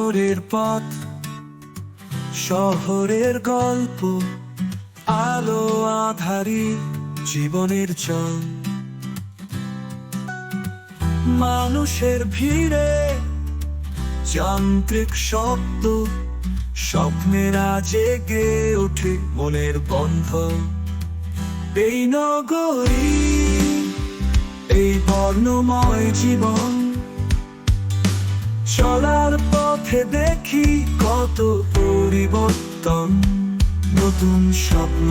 শহরের পথ, শহরের গল্প, আলো আঁধারি জীবনের চল। মানুষের ভিড়ে যান্ত্রিক শব্দ, স্বপ্নেরা জেগে ওঠে মনের বন্ধ। এই নগরী, এই বর্ণময় জীবন, চলার পথে দেখি কত পরিবর্তন। নতুন স্বপ্ন,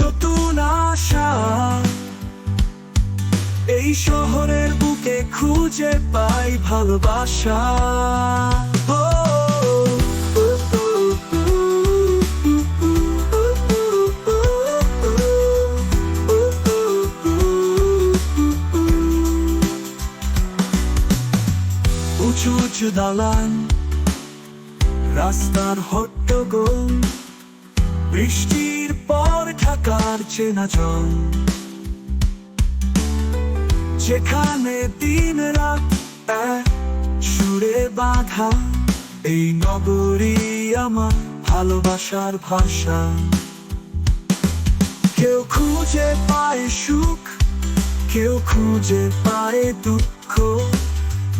নতুন আশা, এই শহরের বুকে খুঁজে পাই ভালোবাসা। উঁচু উঁচু দালান, রাস্তার হট্টগোল, বৃষ্টির পর ঢাকার চেনা জল, যেখানে দিন রাত এক সুরে বাঁধা। এই নগরী আমার ভালোবাসার ভাষা। কেউ খুঁজে পায় সুখ, কেউ খুঁজে পায় দুঃখ।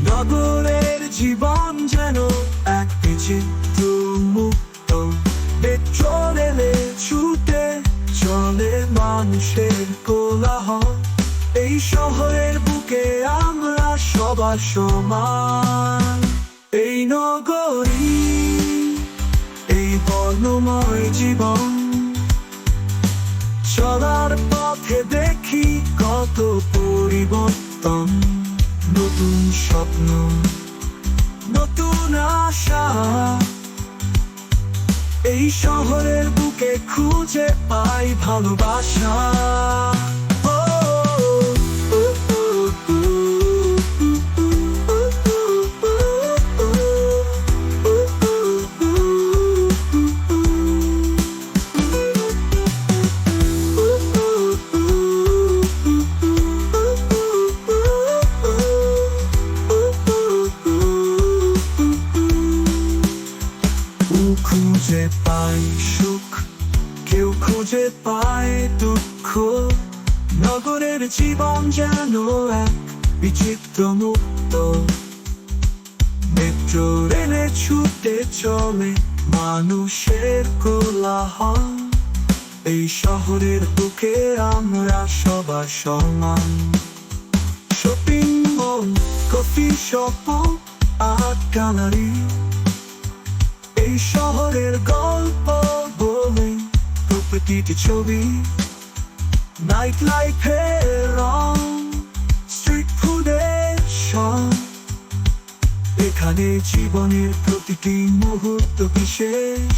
নগরের জীবন যেন এক বিচিত্র মুক্ত। মেট্রো রেলে ছুটে চলে মানুষের কোলাহল। এই শহরের বুকে আমরা সবার সমান। এই নগরী, এই বর্ণময় জীবন, চলার পথে দেখি কত পরিবর্তন। নতুন স্বপ্ন, নতুন আশা, এই শহরের বুকে খুঁজে পাই ভালোবাসা। খুঁজে পায় সুখ, কেউ খুঁজে পায় দুঃখ। নগরের জীবন যেন এক বিচিত্র মুক্ত। মেট্রো রেলে ছুটে চলে মানুষের কোলাহল। এই শহরের বুকে আমরা সবার সমান। Shopping mall, coffee shop, art gallery, এই শহরের গল্প বলে প্রতিটি ছবি। নাইট লাইফের রং, স্ট্রিট ফুডের স্বাদ, এখানে জীবনের প্রতিটি মুহূর্ত বিশেষ।